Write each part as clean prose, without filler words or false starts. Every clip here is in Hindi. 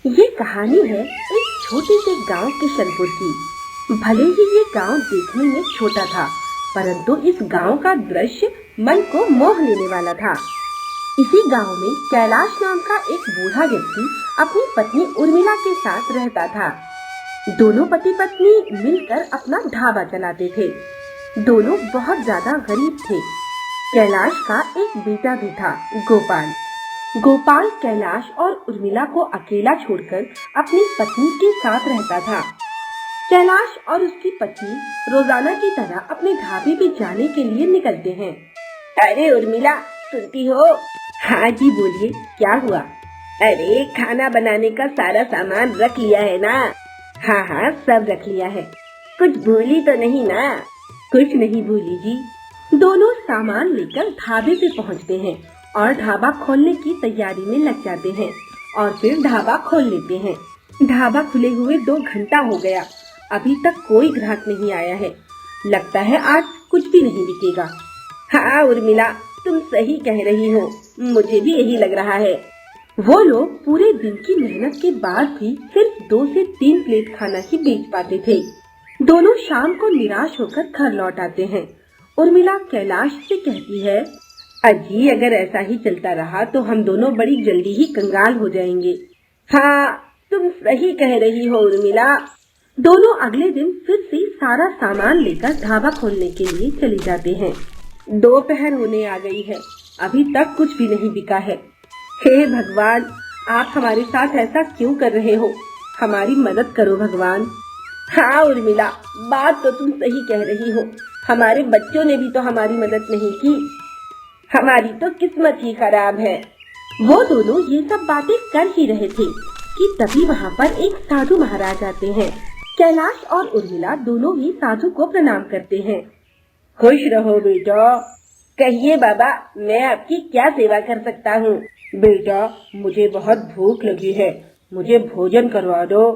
ये कहानी है एक छोटे से गांव किशनपुर की। भले ही ये गांव देखने में छोटा था, परंतु इस गांव का दृश्य मन को मोह लेने वाला था। इसी गांव में कैलाश नाम का एक बूढ़ा व्यक्ति अपनी पत्नी उर्मिला के साथ रहता था। दोनों पति पत्नी मिलकर अपना ढाबा चलाते थे। दोनों बहुत ज्यादा गरीब थे। कैलाश का एक बेटा भी था, गोपाल। गोपाल कैलाश और उर्मिला को अकेला छोड़कर अपनी पत्नी के साथ रहता था। कैलाश और उसकी पत्नी रोजाना की तरह अपने ढाबे पे जाने के लिए निकलते हैं। अरे उर्मिला, सुनती हो? हाँ जी, बोलिए, क्या हुआ? अरे खाना बनाने का सारा सामान रख लिया है ना? हाँ हाँ, सब रख लिया है। कुछ भूली तो नहीं ना? कुछ नहीं भूली जी। दोनों सामान लेकर ढाबे पे पहुँचते हैं और ढाबा खोलने की तैयारी में लग जाते हैं और फिर ढाबा खोल लेते हैं। ढाबा खुले हुए 2 घंटा हो गया, अभी तक कोई ग्राहक नहीं आया है। लगता है आज कुछ भी नहीं बिकेगा। हाँ उर्मिला, तुम सही कह रही हो, मुझे भी यही लग रहा है। वो लोग पूरे दिन की मेहनत के बाद भी सिर्फ 2 से 3 प्लेट खाना ही बेच पाते थे। दोनों शाम को निराश होकर घर लौट आते हैं। उर्मिला कैलाश से कहती है, अजी, अगर ऐसा ही चलता रहा तो हम दोनों बड़ी जल्दी ही कंगाल हो जाएंगे। हाँ, तुम सही कह रही हो उर्मिला। दोनों अगले दिन फिर से सारा सामान लेकर ढाबा खोलने के लिए चले जाते हैं। दोपहर होने आ गई है, अभी तक कुछ भी नहीं बिका है। हे भगवान, आप हमारे साथ ऐसा क्यों कर रहे हो? हमारी मदद करो भगवान। हाँ उर्मिला, बात तो तुम सही कह रही हो। हमारे बच्चों ने भी तो हमारी मदद नहीं की। हमारी तो किस्मत ही खराब है। वो दोनों ये सब बातें कर ही रहे थे कि तभी वहाँ पर एक साधु महाराज आते हैं। कैलाश और उर्मिला दोनों ही साधु को प्रणाम करते हैं। खुश रहो बेटा। कहिए बाबा, मैं आपकी क्या सेवा कर सकता हूँ? बेटा, मुझे बहुत भूख लगी है, मुझे भोजन करवा दो।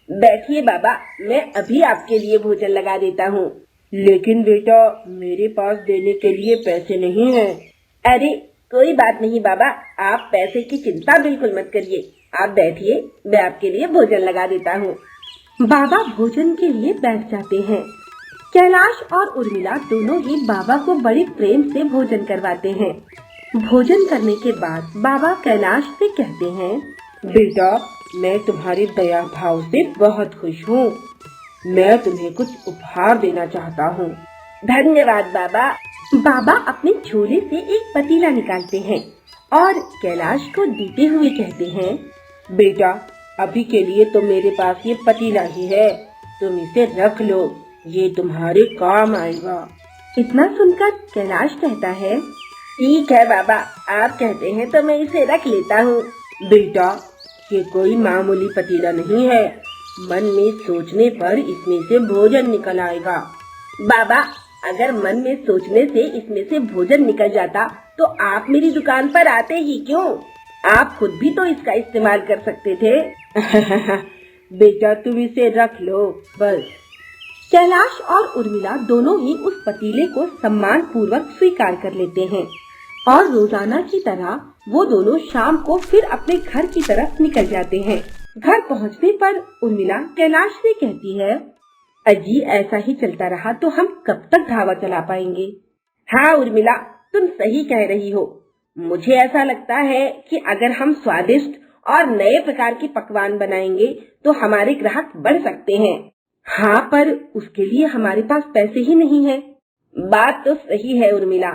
बैठिए बाबा, मैं अभी आपके लिए भोजन लगा देता हूँ। लेकिन बेटा, मेरे पास देने के लिए पैसे नहीं हैं। अरे कोई बात नहीं बाबा, आप पैसे की चिंता बिल्कुल मत करिए। आप बैठिए, मैं आपके लिए भोजन लगा देता हूँ। बाबा भोजन के लिए बैठ जाते हैं। कैलाश और उर्मिला दोनों ही बाबा को बड़े प्रेम से भोजन करवाते हैं। भोजन करने के बाद बाबा कैलाश से कहते हैं, बेटा, मैं तुम्हारी दया भाव से बहुत खुश हूँ। मैं तुम्हें कुछ उपहार देना चाहता हूँ। धन्यवाद बाबा। बाबा अपने झोले से एक पतीला निकालते हैं और कैलाश को देते हुए कहते हैं, बेटा, अभी के लिए तो मेरे पास ये पतीला ही है, तुम इसे रख लो, ये तुम्हारे काम आएगा। इतना सुनकर कैलाश कहता है, ठीक है बाबा, आप कहते हैं तो मैं इसे रख लेता हूँ। बेटा, ये कोई मामूली पतीला नहीं है, मन में सोचने पर इसमें से भोजन निकल आएगा। बाबा, अगर मन में सोचने से इसमें से भोजन निकल जाता तो आप मेरी दुकान पर आते ही क्यों? आप खुद भी तो इसका इस्तेमाल कर सकते थे। बेटा, तुम इसे रख लो बस। कैलाश और उर्मिला दोनों ही उस पतीले को सम्मान पूर्वक स्वीकार कर लेते हैं और रोजाना की तरह वो दोनों शाम को फिर अपने घर की तरफ निकल जाते हैं। घर पहुंचने पर उर्मिला कैलाश से कहती है, अजी, ऐसा ही चलता रहा तो हम कब तक ढाबा चला पाएंगे? हाँ उर्मिला, तुम सही कह रही हो। मुझे ऐसा लगता है कि अगर हम स्वादिष्ट और नए प्रकार के पकवान बनाएंगे तो हमारे ग्राहक बढ़ सकते हैं। हाँ, पर उसके लिए हमारे पास पैसे ही नहीं है। बात तो सही है उर्मिला।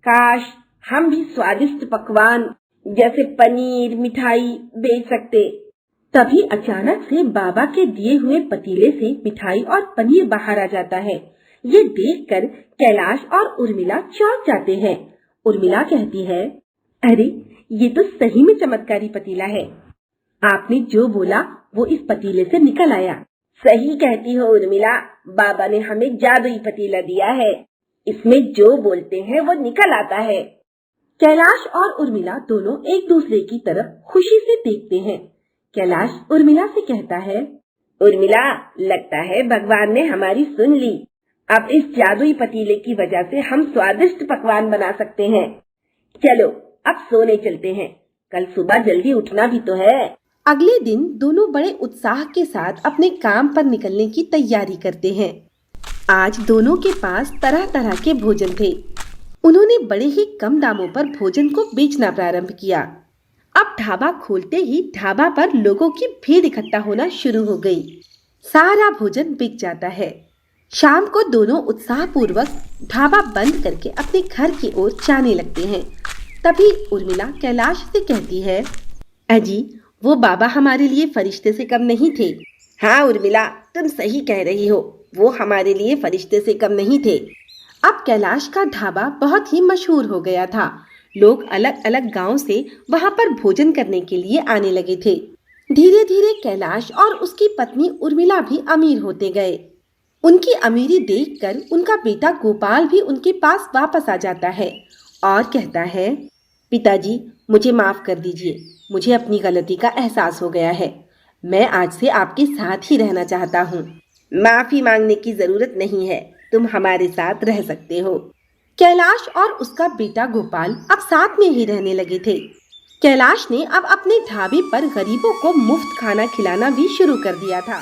काश हम भी स्वादिष्ट पकवान जैसे पनीर, मिठाई बेच सकते। तभी अचानक से बाबा के दिए हुए पतीले से मिठाई और पनीर बाहर आ जाता है। ये देखकर कैलाश और उर्मिला चौंक जाते हैं। उर्मिला कहती है, अरे, ये तो सही में चमत्कारी पतीला है। आपने जो बोला वो इस पतीले से निकल आया। सही कहती हो उर्मिला, बाबा ने हमें जादुई पतीला दिया है। इसमें जो बोलते हैं वो निकल आता है। कैलाश और उर्मिला दोनों एक दूसरे की तरफ खुशी से देखते हैं। कैलाश उर्मिला से कहता है, उर्मिला, लगता है भगवान ने हमारी सुन ली। अब इस जादुई पतीले की वजह से हम स्वादिष्ट पकवान बना सकते हैं। चलो अब सोने चलते हैं, कल सुबह जल्दी उठना भी तो है। अगले दिन दोनों बड़े उत्साह के साथ अपने काम पर निकलने की तैयारी करते हैं। आज दोनों के पास तरह तरह के भोजन थे। उन्होंने बड़े ही कम दामों पर भोजन को बेचना प्रारंभ किया। अब ढाबा खोलते ही ढाबा पर लोगों की भीड़ इकट्ठा होना शुरू हो गई। सारा भोजन बिक जाता है। शाम को दोनों उत्साहपूर्वक ढाबा बंद करके अपने घर की ओर जाने लगते हैं। तभी उर्मिला कैलाश से कहती है, अजी, वो बाबा हमारे लिए फरिश्ते से कम नहीं थे। हाँ उर्मिला, तुम सही कह रही हो, वो हमारे लिए फरिश्ते से कम नहीं थे। अब कैलाश का ढाबा बहुत ही मशहूर हो गया था। लोग अलग अलग गांव से वहां पर भोजन करने के लिए आने लगे थे। धीरे धीरे कैलाश और उसकी पत्नी उर्मिला भी अमीर होते गए। उनकी अमीरी देखकर उनका बेटा गोपाल भी उनके पास वापस आ जाता है और कहता है, पिताजी, मुझे माफ कर दीजिए। मुझे अपनी गलती का एहसास हो गया है। मैं आज से आपके साथ ही रहना चाहता हूँ। माफी मांगने की जरूरत नहीं है, तुम हमारे साथ रह सकते हो। कैलाश और उसका बेटा गोपाल अब साथ में ही रहने लगे थे। कैलाश ने अब अपने ढाबे पर गरीबों को मुफ्त खाना खिलाना भी शुरू कर दिया था।